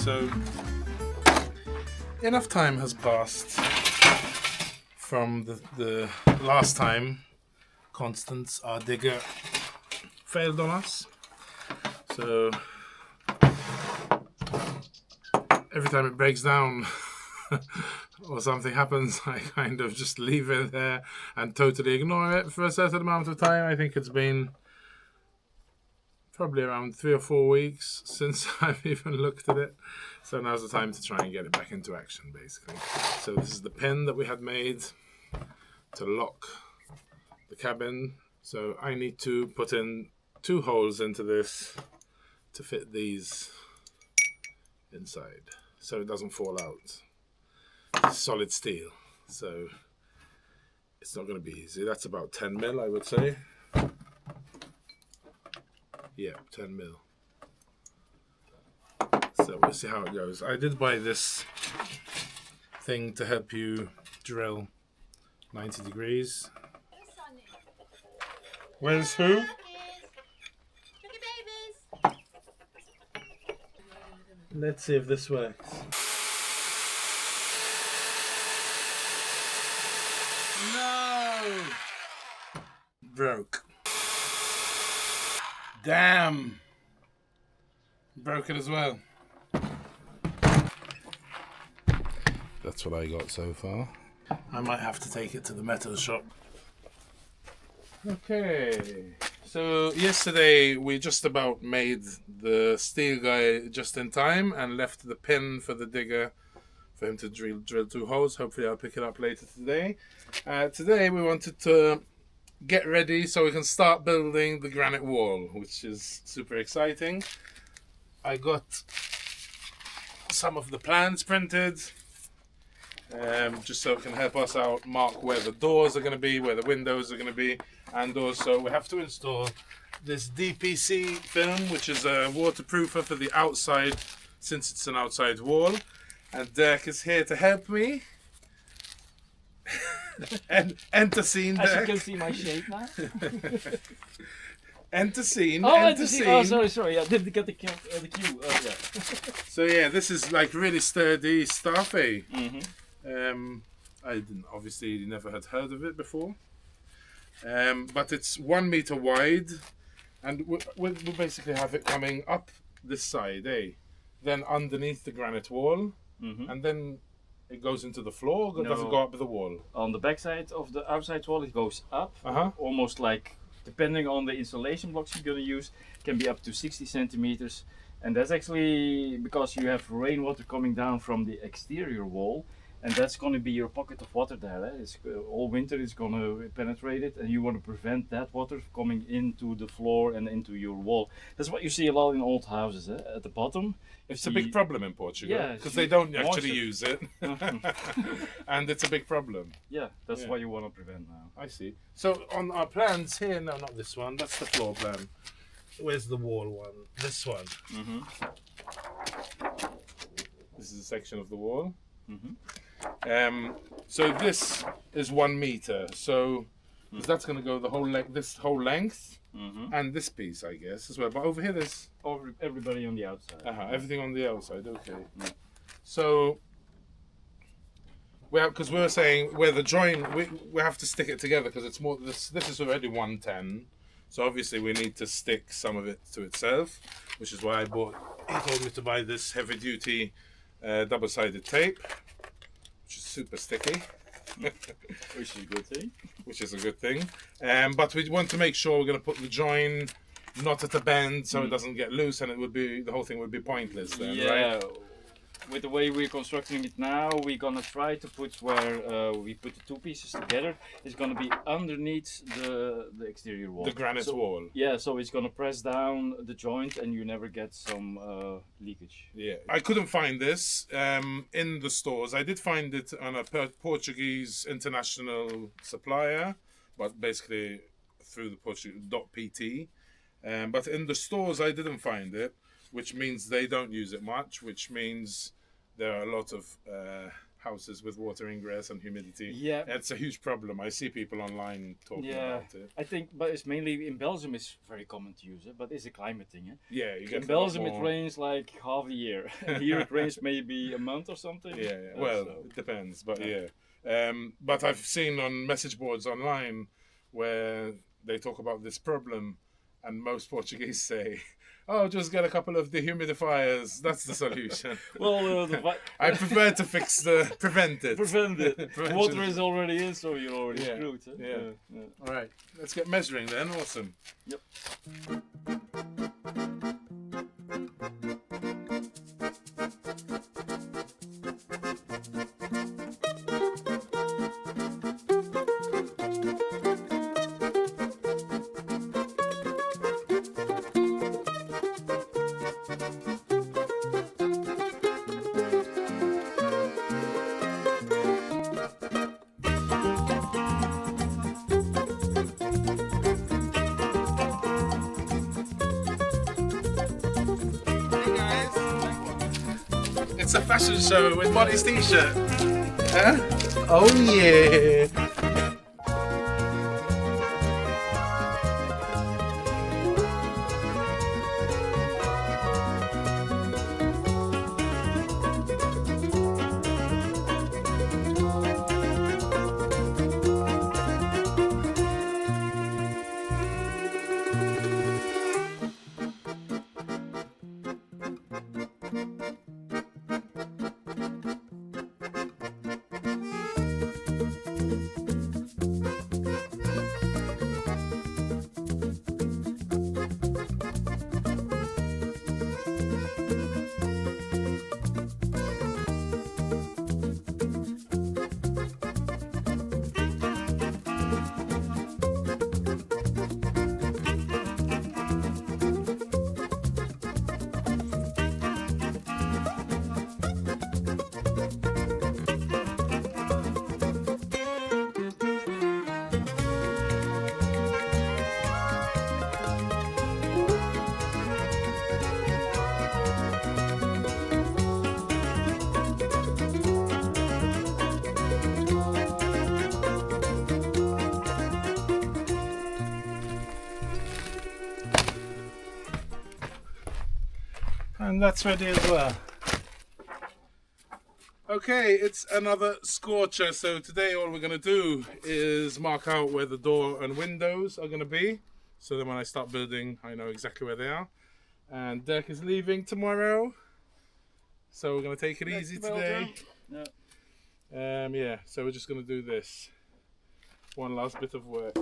So enough time has passed from the last time Constance, our digger, failed on us. So every time it breaks down or something happens, I kind of just leave it there and totally ignore it for a certain amount of time. I think it's been probably around 3 or 4 weeks since I've even looked at it. So now's the time to try and get it back into action, basically. So this is the pin that we had made to lock the cabin. So I need to put in 2 holes into this to fit these inside, so it doesn't fall out. It's solid steel, so it's not going to be easy. That's about 10 mil, I would say. Yeah, 10 mil. So we'll see how it goes. I did buy this thing to help you drill 90 degrees. Where's who? Let's see if this works. No! Broke. Damn! Broke it as well. That's what I got so far. I might have to take it to the metal shop. Okay. So yesterday we just about made the steel guy just in time and left the pin for the digger for him to drill 2 holes. Hopefully I'll pick it up later today. Today we wanted to get ready so we can start building the granite wall, which is super exciting. I got some of the plans printed, just so it can help us out mark where the doors are going to be, where the windows are going to be, and also we have to install this DPC film, which is a waterproofer for the outside, since it's an outside wall. And Dirk is here to help me. And enter scene, Dirk. As you can see my shape now. Enter scene. Oh, enter scene. scene. Oh, sorry. I didn't get the cue. Oh, yeah. So yeah, this is like really sturdy stuff, eh? Mm-hmm. I didn't, obviously never had heard of it before. But it's 1 meter wide, and we'll basically have it coming up this side, eh? Then underneath the granite wall, and then it goes into the floor, or does it go up the wall? On the backside of the outside wall, it goes up, almost like, depending on the insulation blocks you're going to use, can be up to 60 centimeters. And that's actually because you have rainwater coming down from the exterior wall, and that's going to be your pocket of water there. It's, all winter it's going to penetrate it, and you want to prevent that water coming into the floor and into your wall. That's what you see a lot in old houses. At the bottom, it's a big problem in Portugal, because they don't actually use it. And it's a big problem. Yeah, that's what you want to prevent now. I see. So on our plans here, no, not this one, that's the floor plan. Where's the wall one? This one. This is a section of the wall. So this is 1 meter. So that's going to go the whole this whole length, and this piece, I guess, as well. But over here, there's everybody on the outside. Everything on the outside. Okay. So because we were saying where the join, we have to stick it together because it's more. This is already 110. So obviously we need to stick some of it to itself, which is why he told me to buy this heavy duty double-sided tape, which is super sticky. Which is a good thing. Which is a good thing. But we want to make sure we're going to put the join not at a bend so it doesn't get loose, and the whole thing would be pointless then, right? With the way we're constructing it now, we're gonna try to put where we put the 2 pieces together. It's gonna be underneath the exterior wall. The granite wall. Yeah, so it's gonna press down the joint, and you never get some leakage. Yeah, I couldn't find this in the stores. I did find it on a Portuguese international supplier, but basically through the Portuguese.pt. But in the stores, I didn't find it, which means they don't use it much, which means there are a lot of houses with water ingress and humidity. Yeah. It's a huge problem. I see people online talking about it. I think, but it's mainly in Belgium. It's very common to use it, but it's a climate thing. Eh? Yeah, you get in Belgium it rains like half a year. And here it rains maybe a month or something. Yeah. Well, it depends, but yeah. But I've seen on message boards online where they talk about this problem, and most Portuguese say, "Oh, just get a couple of dehumidifiers. That's the solution." Well, I prefer to prevent it. Prevent it. Water is already in, so you're already screwed. Eh? Yeah. All right, let's get measuring then. Awesome. Yep. It's a fashion show with Bonnie's t-shirt. Huh? Oh yeah. And that's ready as well. Okay, it's another scorcher. So today all we're going to do is mark out where the door and windows are going to be. So then when I start building, I know exactly where they are. And Dirk is leaving tomorrow. So we're going to take it easy today. Yeah, so we're just going to do this. One last bit of work.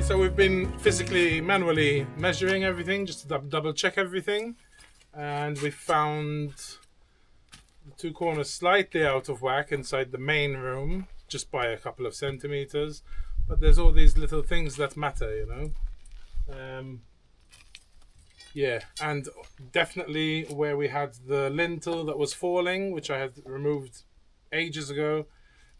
So we've been physically, manually measuring everything just to double check everything, and we found the two corners slightly out of whack inside the main room, just by a couple of centimeters, but there's all these little things that matter, you know. Yeah, and definitely where we had the lintel that was falling, which I had removed ages ago,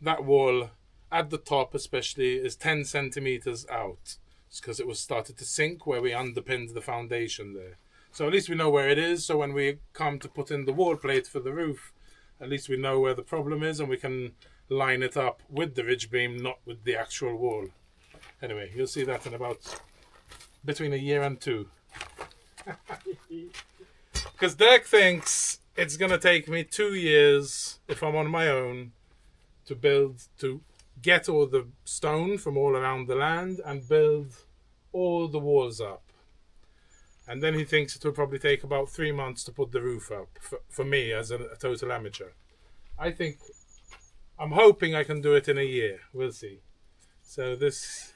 that wall at the top especially is 10 centimeters out. It's because it was started to sink where we underpinned the foundation there. So at least we know where it is, so when we come to put in the wall plate for the roof, at least we know where the problem is and we can line it up with the ridge beam, not with the actual wall. Anyway, you'll see that in about between a year and two. Because Dirk thinks it's going to take me 2 years, if I'm on my own, to get all the stone from all around the land and build all the walls up. And then he thinks it will probably take about 3 months to put the roof up, for me as a total amateur. I'm hoping I can do it in a year. We'll see. So this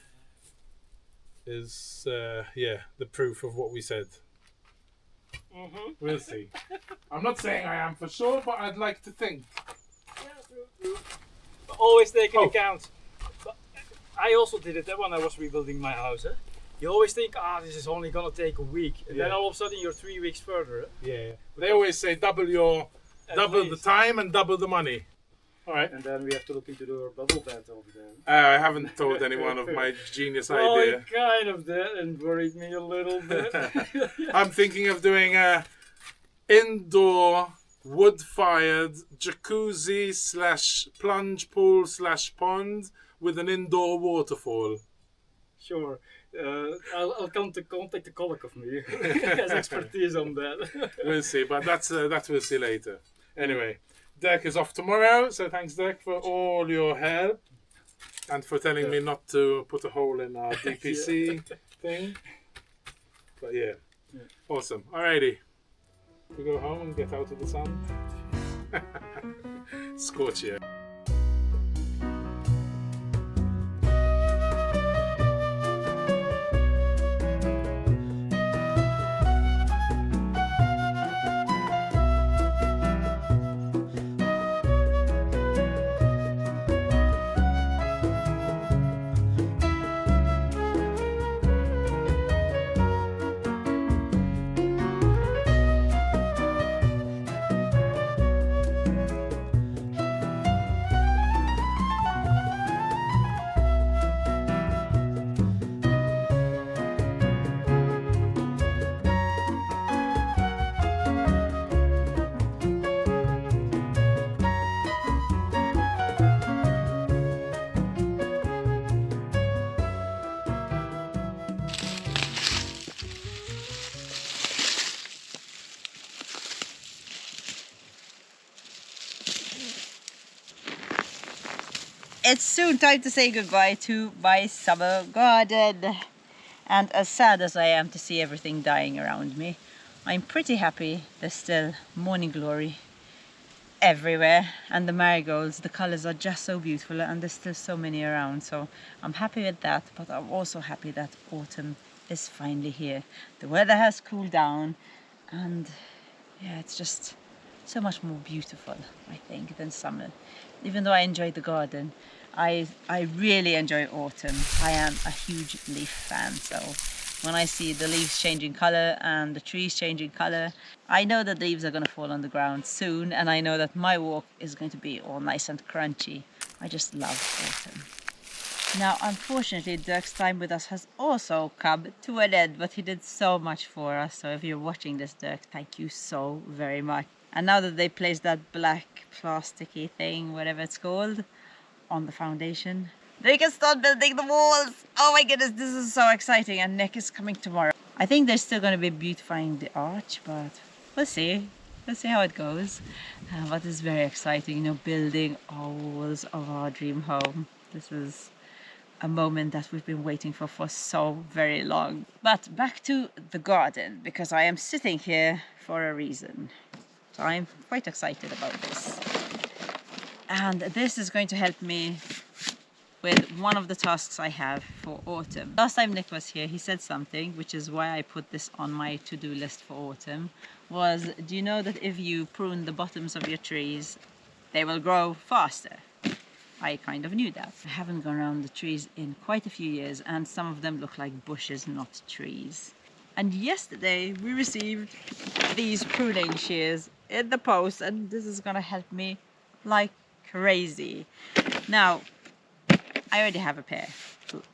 is, the proof of what we said. We'll see. I'm not saying I am for sure, but I'd like to think. Yeah, true. But always take into account. But I also did it when I was rebuilding my house. You always think, this is only gonna take a week, and then all of a sudden you're 3 weeks further. Yeah. They always say double the time and double the money. All right. And then we have to look into the bubble bed over there. I haven't told anyone of my genius idea. Well, it kind of did and worried me a little bit. I'm thinking of doing a indoor wood-fired jacuzzi / plunge pool / pond with an indoor waterfall. Sure. I'll come to contact a colleague of me who has expertise on that. We'll see, but that we'll see later. Anyway, Dirk is off tomorrow, so thanks, Dirk, for all your help and for telling me not to put a hole in our DPC thing. But yeah, awesome. Alrighty, we go home and get out of the sun. Scorch you. It's soon time to say goodbye to my summer garden. And as sad as I am to see everything dying around me, I'm pretty happy there's still morning glory everywhere. And the marigolds, the colours are just so beautiful and there's still so many around. So I'm happy with that, but I'm also happy that autumn is finally here. The weather has cooled down and yeah, it's just so much more beautiful, I think, than summer. Even though I enjoy the garden, I really enjoy autumn. I am a huge leaf fan, so when I see the leaves changing colour and the trees changing colour, I know that the leaves are going to fall on the ground soon, and I know that my walk is going to be all nice and crunchy. I just love autumn. Now, unfortunately, Dirk's time with us has also come to an end, but he did so much for us. So if you're watching this, Dirk, thank you so very much. And now that they placed that black plasticky thing, whatever it's called, on the foundation, they can start building the walls. Oh my goodness, this is so exciting. And Nick is coming tomorrow. I think they're still going to be beautifying the arch, but we'll see. We'll see how it goes. But it's very exciting, you know, building our walls of our dream home. This is a moment that we've been waiting for so very long. But back to the garden, because I am sitting here for a reason. So I'm quite excited about this. And this is going to help me with one of the tasks I have for autumn. Last time Nick was here, he said something, which is why I put this on my to-do list for autumn, was, do you know that if you prune the bottoms of your trees, they will grow faster? I kind of knew that. I haven't gone around the trees in quite a few years, and some of them look like bushes, not trees. And yesterday we received these pruning shears in the post, and this is gonna help me like crazy. Now, I already have a pair,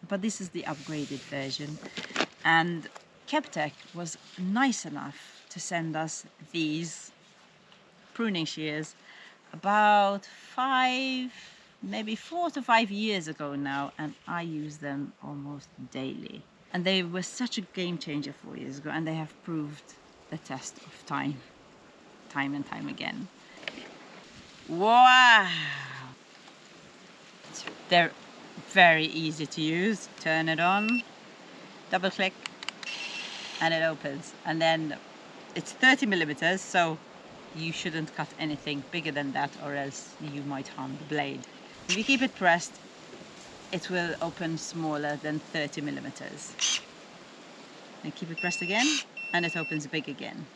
but this is the upgraded version. And KEBTEK was nice enough to send us these pruning shears about maybe 4 to 5 years ago now, and I use them almost daily. And they were such a game changer 4 years ago, and they have proved the test of time and time again. Wow! They're very easy to use. Turn it on, double click, and it opens. And then it's 30 millimeters, so you shouldn't cut anything bigger than that, or else you might harm the blade. If you keep it pressed, it will open smaller than 30 millimeters. And keep it pressed again, and it opens big again.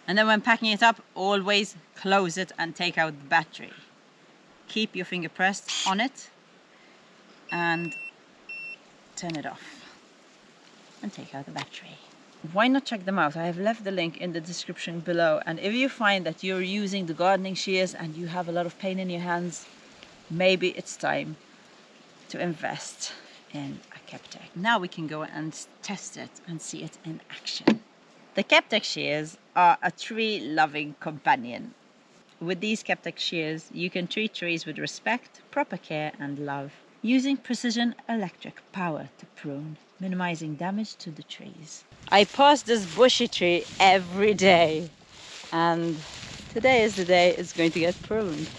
And then when packing it up, always close it and take out the battery. Keep your finger pressed on it and turn it off and take out the battery. Why not check them out? I have left the link in the description below, and if you find that you're using the gardening shears and you have a lot of pain in your hands, maybe it's time to invest in a KEBTEK. Now we can go and test it and see it in action. The KEBTEK shears are a tree-loving companion. With these KEBTEK shears, you can treat trees with respect, proper care and love, using precision electric power to prune, minimizing damage to the trees. I pass this bushy tree every day, and today is the day it's going to get pruned.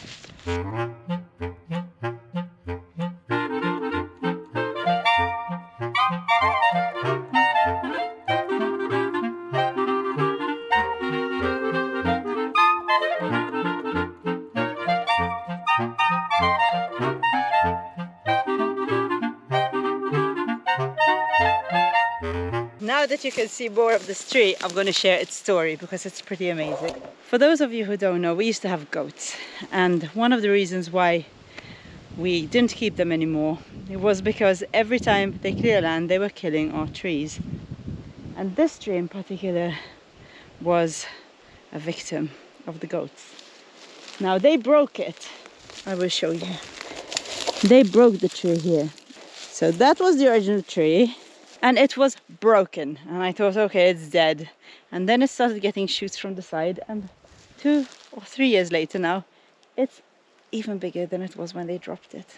Now that you can see more of this tree, I'm going to share its story because it's pretty amazing. For those of you who don't know, we used to have goats, and one of the reasons why we didn't keep them anymore, it was because every time they clear land, they were killing our trees. And this tree in particular was a victim of the goats. Now they broke it. I will show you. They broke the tree here. So that was the original tree. And it was broken, and I thought, okay, it's dead. And then it started getting shoots from the side, and 2 or 3 years later now, it's even bigger than it was when they dropped it.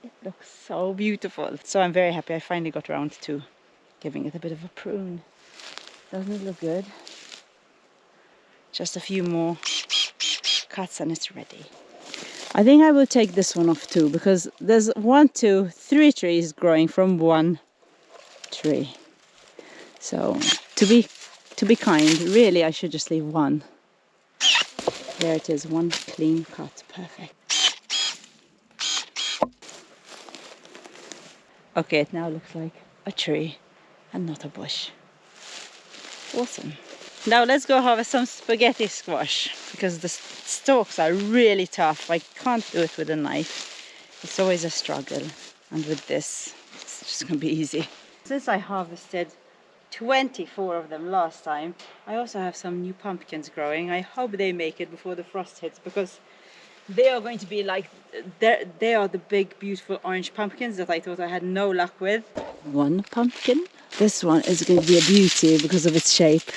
It looks so beautiful. So I'm very happy I finally got around to giving it a bit of a prune. Doesn't it look good? Just a few more cuts and it's ready. I think I will take this one off too, because there's 1, 2, 3 trees growing from one tree. So to be kind, really I should just leave one. There it is, one clean cut, perfect. Okay, it now looks like a tree and not a bush. Awesome. Now let's go harvest some spaghetti squash, because the stalks are really tough. I can't do it with a knife. It's always a struggle, and with this it's just gonna be easy. Since I harvested 24 of them last time, I also have some new pumpkins growing. I hope they make it before the frost hits, because they are going to be like, they are the big beautiful orange pumpkins that I thought I had no luck with. One pumpkin. This one is going to be a beauty because of its shape.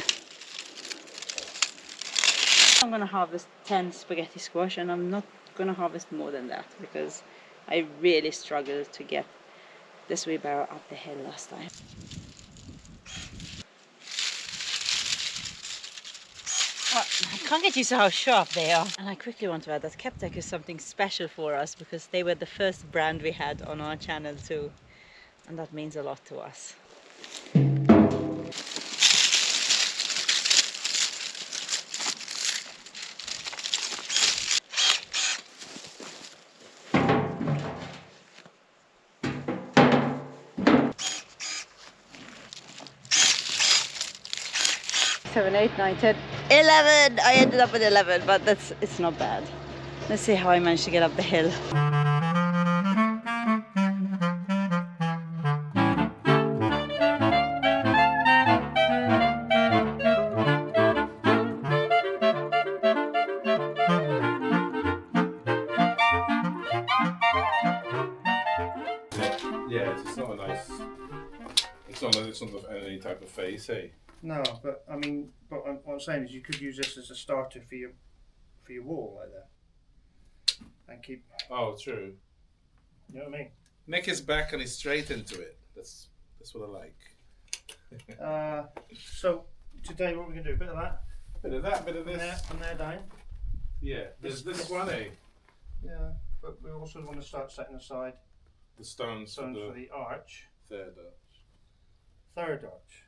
I'm going to harvest 10 spaghetti squash, and I'm not going to harvest more than that because I really struggled to get this wheelbarrow up the hill last time. Well, I can't get used to how sharp they are. And I quickly want to add that KEBTEK is something special for us, because they were the first brand we had on our channel too. And that means a lot to us. Seven, 8, 9, 10, 11. I ended up with 11, but it's not bad. Let's see how I managed to get up the hill. Yeah, it's not a nice. It's not any type of face, eh? No, but I mean, but what I'm saying is you could use this as a starter for your wall like that, and keep. Oh, true. You know what I mean? Nick is back and he's straight into it. That's what I like. So today what we're gonna do? A bit of that. Bit of that, bit of this. And there down. Yeah, there's this one, eh? Yeah, but we also want to start setting aside The stones for the arch. third arch. Third arch.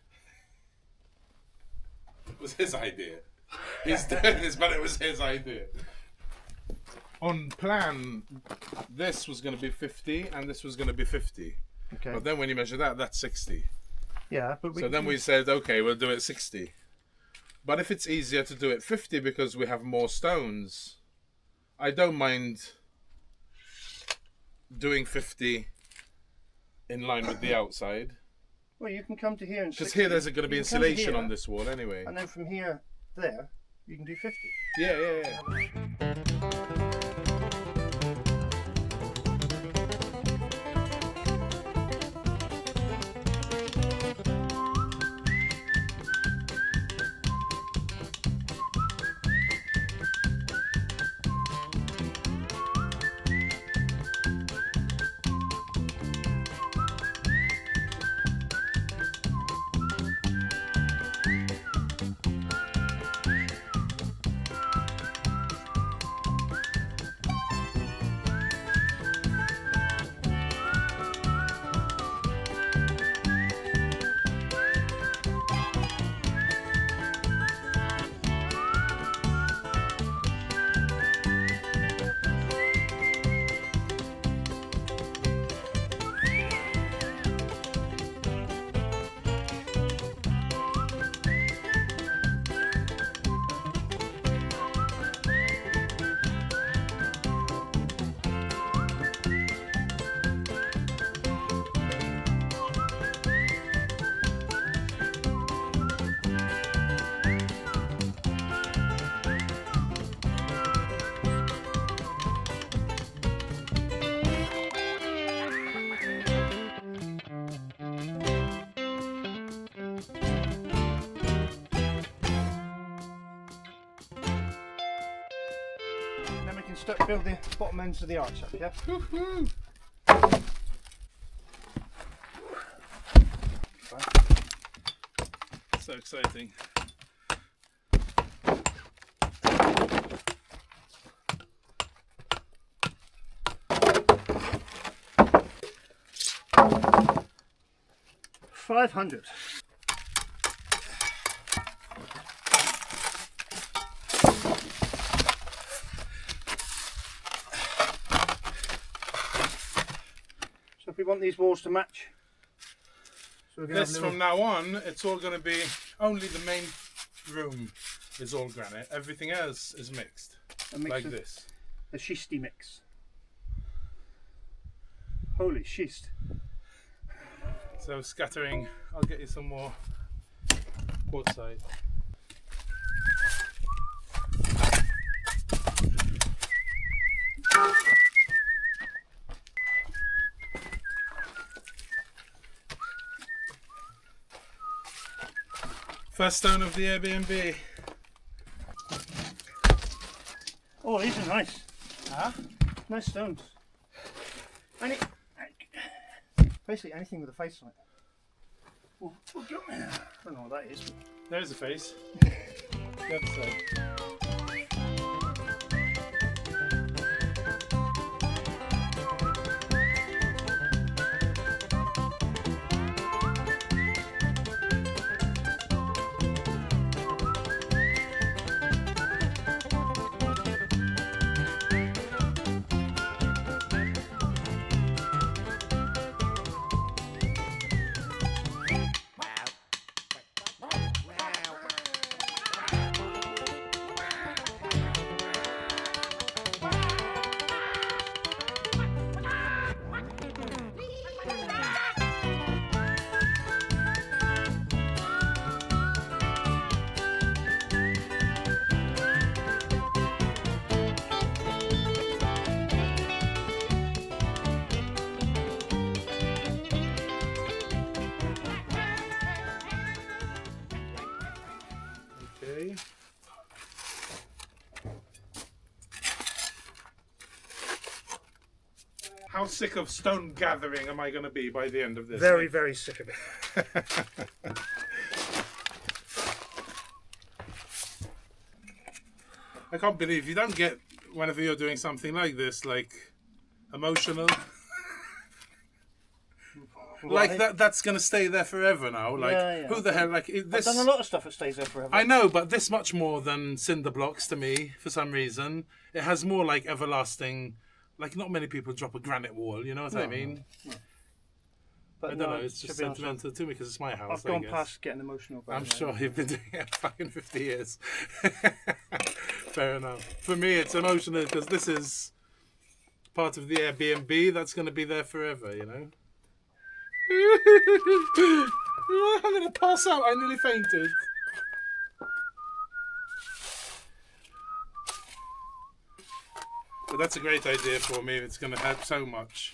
It was his idea. He's doing this, but it was his idea. On plan, this was going to be 50 and this was going to be 50. Okay. But then when you measure that, that's 60. Yeah, but So then we said, okay, we'll do it 60. But if it's easier to do it 50 because we have more stones, I don't mind doing 50 in line with the outside. Well, you can come to here and because here there's going to be insulation on this wall anyway. And then from here, there, you can do 50. Yeah. Then we can start building the bottom ends of the arch up, yeah? Woohoo! So exciting. $500. So if we want these walls to match, so we're going This from now on, it's all going to be only the main room is all granite. Everything else is mixed, like this. A schisty mix. Holy schist. So scattering. I'll get you some more quartzite. First stone of the Airbnb. Oh, these are nice. Huh? Nice stones. Basically anything with a face on it. Oh, I don't know what that is. There's a face. The other side. Okay. How sick of stone gathering am I going to be by the end of this? Very, very sick of it. I can't believe you don't get, whenever you're doing something like this, like emotional. Like that's going to stay there forever now. Like, yeah. who the hell, like, this. I've done a lot of stuff that stays there forever. I know, but this much more than cinder blocks to me, for some reason. It has more like everlasting, like not many people drop a granite wall, you know what I mean? No. But I don't know, it's just sentimental to me because it's my house. I've gone past getting emotional about it. I'm sure you've been doing it for fucking 50 years. Fair enough. For me, it's emotional because this is part of the Airbnb that's going to be there forever, you know? I'm going to pass out. I nearly fainted. But that's a great idea for me. It's going to help so much.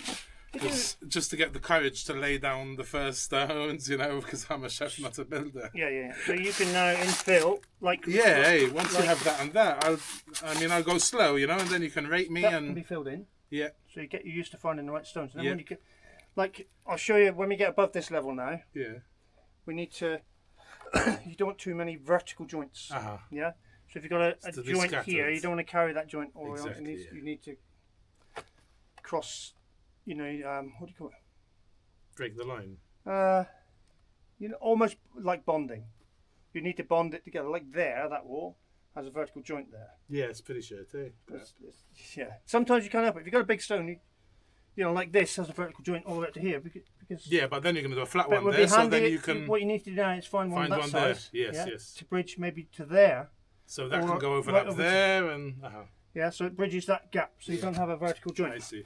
Just to get the courage to lay down the first stones, you know, because I'm a chef, not a builder. Yeah. So you can now infill, like... Yeah, hey, once you have that and that, I'll go slow, you know, and then you can rate me that and... can be filled in. Yeah. So you get used to finding the right stones. And then when you get... Like, I'll show you, when we get above this level now, Yeah. we need to... you don't want too many vertical joints. Uh-huh. Yeah? So if you've got a joint here, you don't want to carry that joint all the way on. Exactly, You need to cross... You know, what do you call it? Break the line. You know, almost like bonding. You need to bond it together. Like there, that wall has a vertical joint there. Yeah, it's pretty shit, eh? Yeah. Sometimes you can't help it. If you've got a big stone, you know, like this has a vertical joint all the way up to here. Because yeah, but then you're going to do a flat one there, so then you can... What you need to do now is find one that size. There. Yes. To bridge maybe to there. So that can go over up there and... Yeah, so it bridges that gap, so you don't have a vertical joint. I see.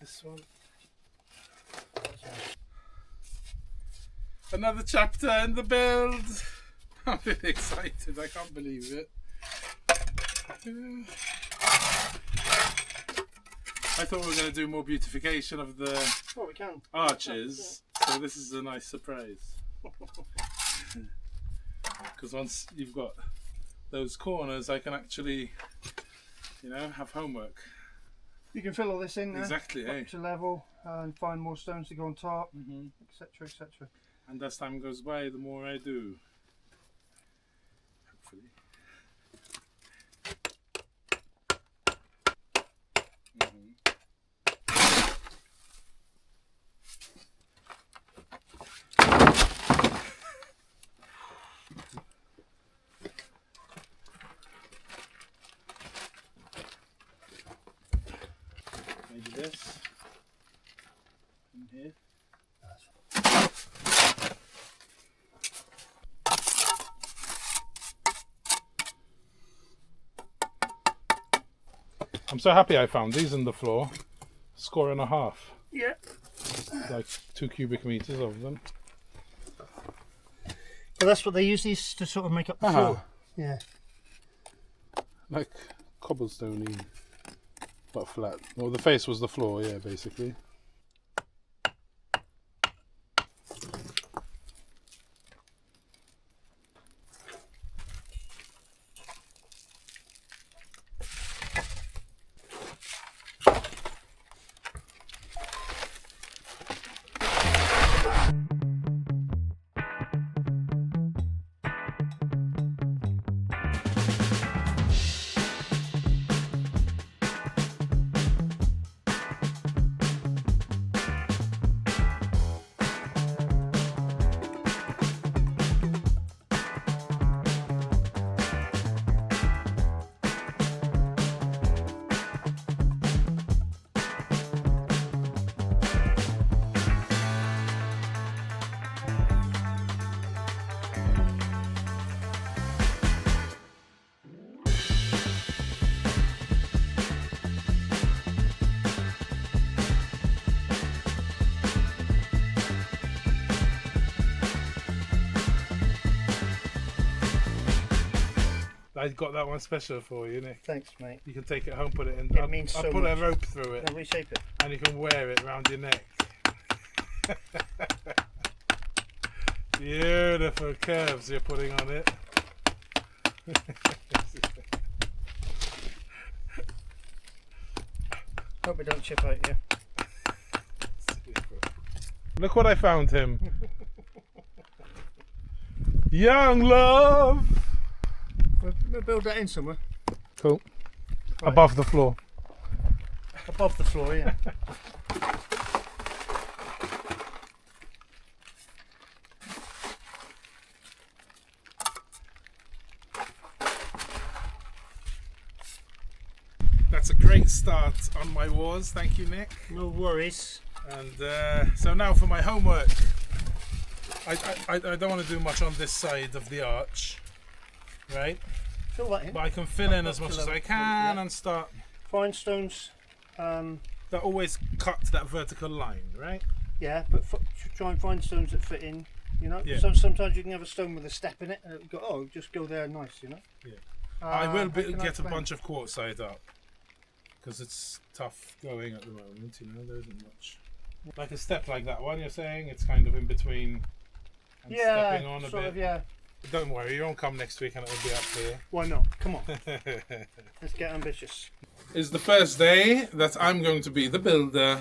This one. Another chapter in the build. I'm really excited. I can't believe it. I thought we were going to do more beautification of the arches. So this is a nice surprise. Because once you've got those corners, I can actually You know, have homework. You can fill all this in there, Exactly, up to level, and find more stones to go on top, etc., etc. And as time goes by, the more I do. Hopefully. Maybe this in here. I'm so happy I found these in the floor. Score and a half. Yeah. Like 2 cubic meters of them. Well, that's what they use these to sort of make up the floor. Yeah. Like cobblestoney, but flat. Well, the face was the floor, yeah, basically. I got that one special for you, Nick. Thanks, mate. You can take it home, put it in. It means so I'll put much. a rope through it, Now reshape it. and you can wear it around your neck. Beautiful curves you're putting on it. Hope it don't chip out here. Look what I found him. Young love. We'll build that in somewhere. Cool. Right. Above the floor. Above the floor, yeah. That's a great start on my walls. Thank you, Nick. No worries. And so now for my homework. I don't want to do much on this side of the arch, right? Fill that in. But I can fill in as much as I can and start. Fine stones. That always cut that vertical line, right? Yeah, but try and find stones that fit in. You know, Yeah. sometimes you can have a stone with a step in it, and go, oh, just go there, nice. You know. Yeah. I will how can I get a explain? bunch of quartzite up because it's tough going at the moment. You know, there isn't much. Like a step like that one, you're saying it's kind of in between and stepping on a sort bit. of, yeah. Don't worry, you won't come next week and it'll be up here. Why not? Come on, let's get ambitious. It's the first day that I'm going to be the builder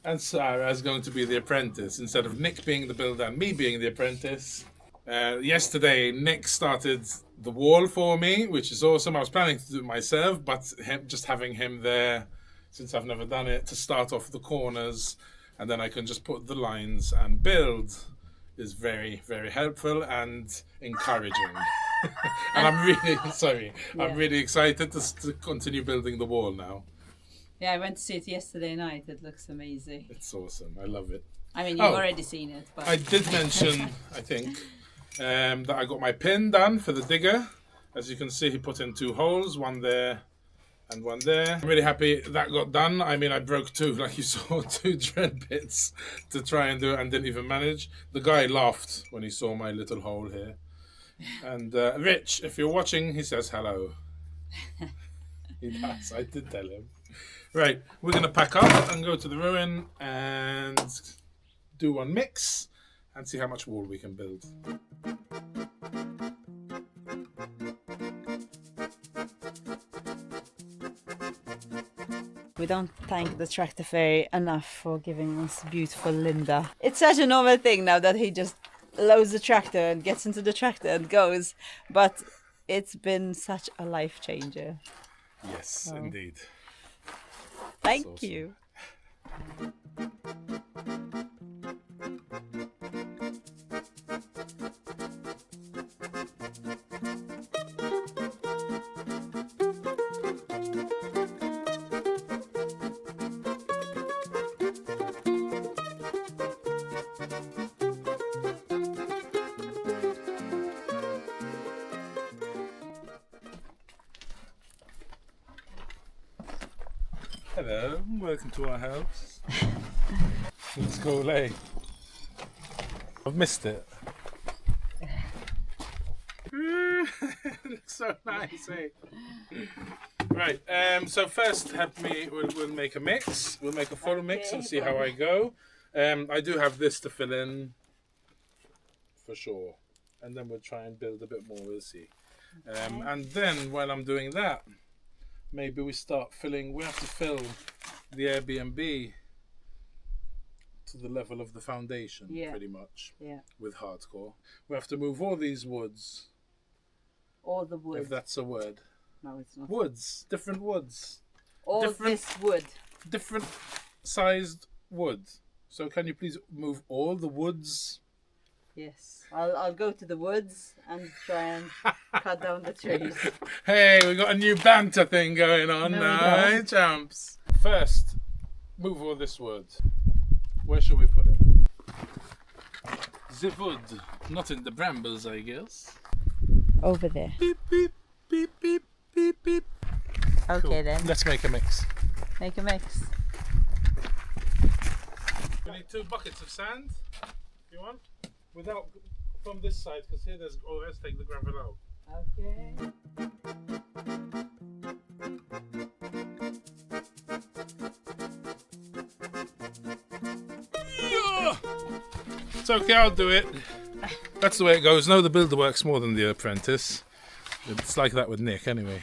and Sarah is going to be the apprentice instead of Nick being the builder and me being the apprentice. Yesterday, Nick started the wall for me, which is awesome. I was planning to do it myself, but just having him there, since I've never done it, to start off the corners and then I can just put the lines and build is very, very helpful and encouraging. And I'm really, sorry, Yeah. I'm really excited to continue building the wall now. Yeah, I went to see it yesterday night. It looks amazing. It's awesome. I love it. I mean, you've Oh. already seen it, but I did mention, I think, that I got my pin done for the digger. As you can see, he put in 2 holes, one there and one there. I'm really happy that got done. I mean, I broke 2, like you saw, 2 dread bits to try and do it and didn't even manage. The guy laughed when he saw my little hole here. And Rich, if you're watching, he says hello. He does, I did tell him. Right, we're going to pack up and go to the ruin and do one mix and see how much wall we can build. We don't thank the tractor ferry enough for giving us beautiful Linda. It's such a normal thing now that he just loads the tractor and gets into the tractor and goes. But it's been such a life changer. Yes, indeed. Thank awesome. you. Hello, welcome to our house. Let's go lay. I've missed it. Looks so nice, eh? Right, so first we'll make a mix. We'll make a full mix and see how I go. I do have this to fill in for sure. And then we'll try and build a bit more, we'll see. And then while I'm doing that, maybe we start filling, we have to fill the Airbnb to the level of the foundation, pretty much, with hardcore. We have to move all these woods. All the wood. If that's a word. No, it's not. Woods, different woods. All this wood. Different sized wood. So can you please move all the woods? Yes, I'll go to the woods and try and cut down the trees. Hey, we got a new banter thing going on now, eh, champs? First, move all this wood. Where shall we put it? The wood, not in the brambles, I guess. Over there. Beep, beep, beep, beep, beep, beep. Okay, Cool. then. Let's make a mix. Make a mix. We need 2 buckets of sand, if you want. Without, from this side, because here there's, oh, let's take the gravel out. Okay. Yeah! It's okay, I'll do it. That's the way it goes. No, the builder works more than the apprentice. It's like that with Nick, anyway.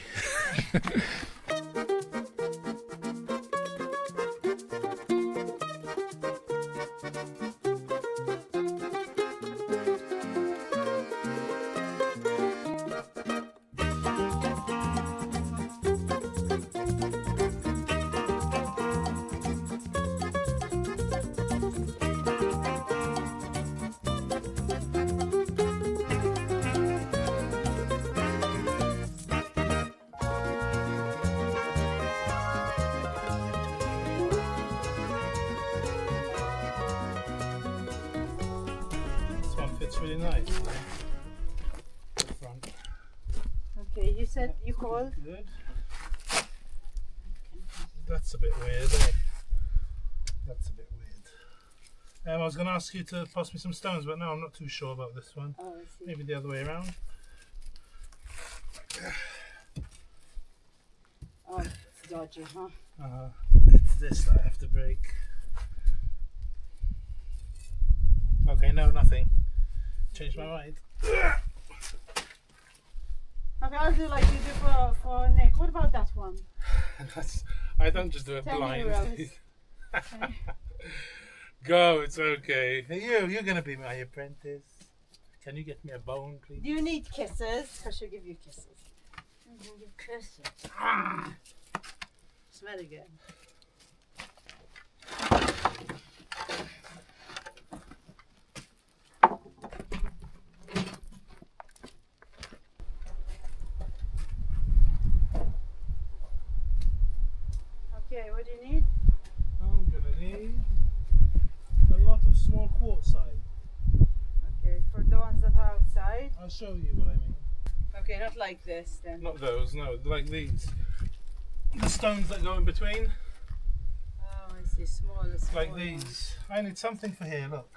It's really nice. Front. Okay, you said you called? Good. That's a bit weird, eh? That's a bit weird. I was going to ask you to pass me some stones, but no, I'm not too sure about this one. Oh, I see. Maybe the other way around. Oh, it's dodgy, huh? It's this that I have to break. Okay, no, nothing. Change my mind. Okay, I'll do like you do for Nick. What about that one? I don't just do it 10 blind. euros. Go, it's okay. You're gonna be my apprentice. Can you get me a bone, please? Do you need kisses? I should give you kisses. Give kisses. Smell again. Okay, what do you need? I'm gonna need a lot of small quartzite. Okay, for the ones that are outside. I'll show you what I mean. Okay, not like this then. Not those, no, like these. The stones that go in between. Oh, I see. Smaller. Like these. I need something for here, look.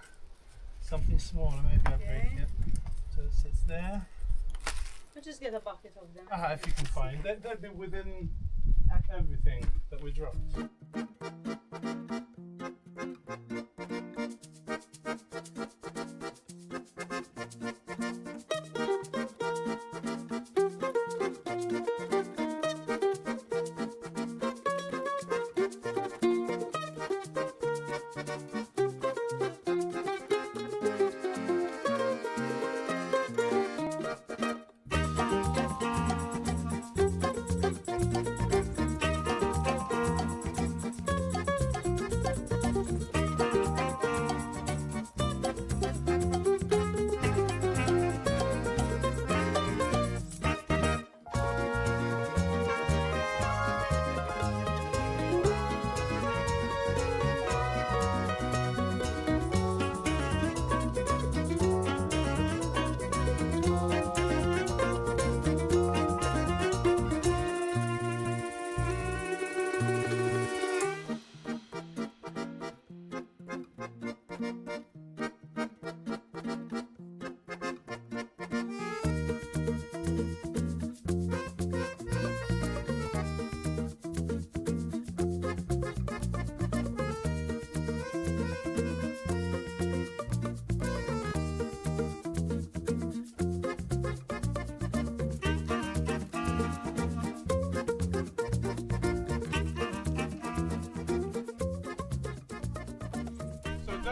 Something smaller, maybe I'll break it. So it sits there. I'll just get a bucket of them. If you can find. They're within everything that we dropped.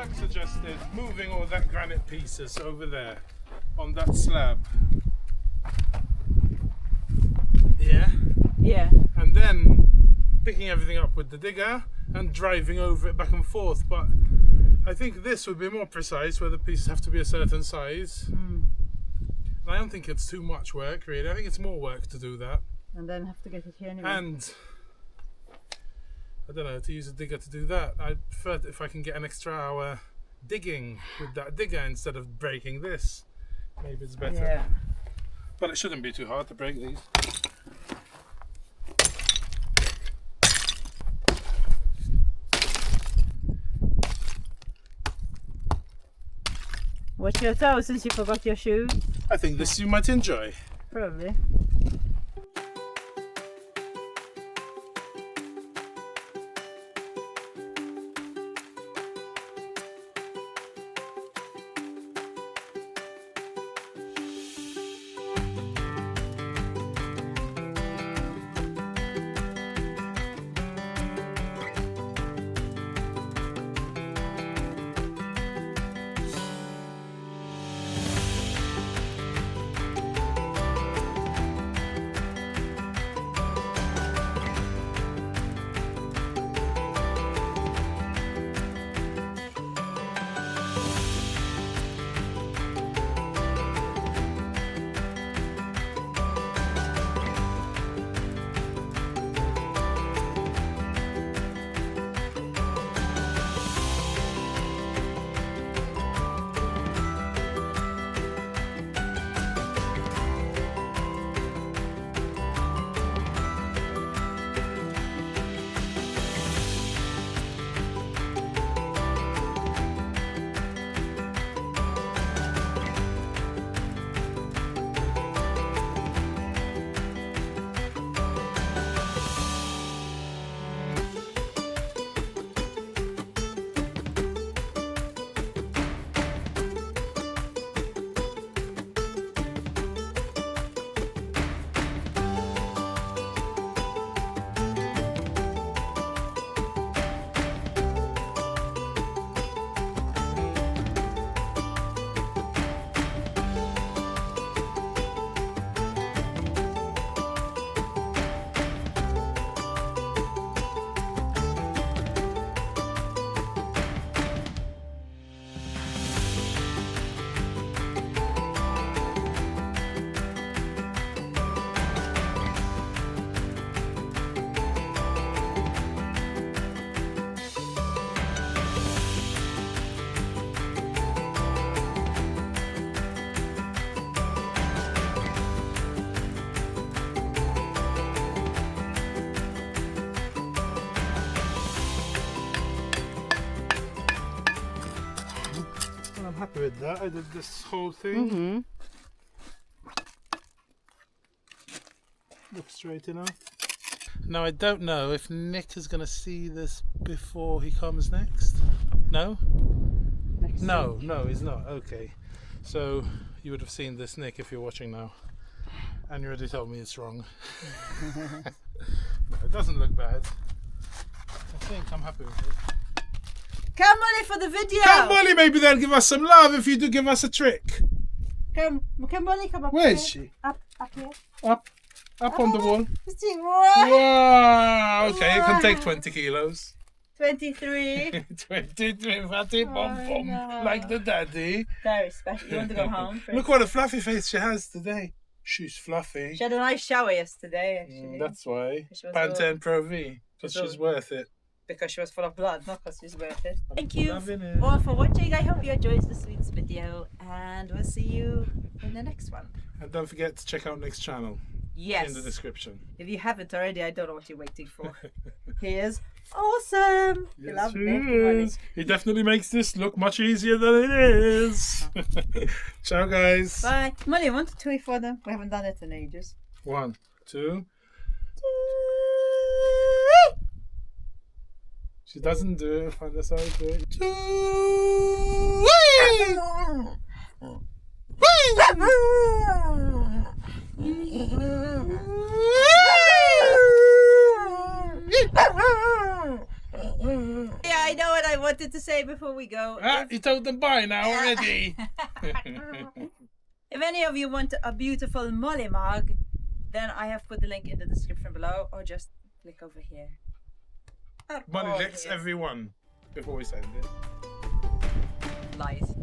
Sam suggested moving all that granite pieces over there on that slab. Yeah. Yeah. And then picking everything up with the digger and driving over it back and forth. But I think this would be more precise, where the pieces have to be a certain size. And I don't think it's too much work, really. I think it's more work to do that. And then have to get it here anyway. And I don't know, to use a digger to do that. I prefer if I can get an extra hour digging with that digger instead of breaking this. Maybe it's better. Yeah. But it shouldn't be too hard to break these. Watch your toes since you forgot your shoes. I think this you might enjoy. Probably. Happy with that. I did this whole thing. Looks straight enough. Now I don't know if Nick is going to see this before he comes next. No? No, he's not. Okay. So you would have seen this, Nick, if you're watching now. And you already told me it's wrong. No, it doesn't look bad. I think I'm happy with it. Come, Molly, for the video! Come, Molly, maybe they'll give us some love if you do give us a trick. Come, Molly, come up. Where here. is she? Up here. Up on the wall. Wow. Wow! Okay, it can take 20 kilos. 23. 23, fatty bum bum, like the daddy. Very special. You want to go home? Look what a fluffy face she has today. She's fluffy. She had a nice shower yesterday, actually. That's why. She was Pantene Pro V, because she's worth it. Because she was full of blood, not because she's worth it. Thank you Loving it. all for watching. I hope you enjoyed this week's video, and we'll see you in the next one. And don't forget to check out Nick's channel. Yes. In the description. If you haven't already, I don't know what you're waiting for. He is awesome. Yes, Love he Nick. is. He definitely makes this look much easier than it is. Ciao, guys. Bye. Molly, 1 to 2 for them. We haven't done it in ages. 1, 2. She doesn't do it. Find us out. Do it. 2. Yeah, I know what I wanted to say before we go. You told them bye now already. If any of you want a beautiful molly mug, then I have put the link in the description below, or just click over here. Money licks everyone before we send it. Lies.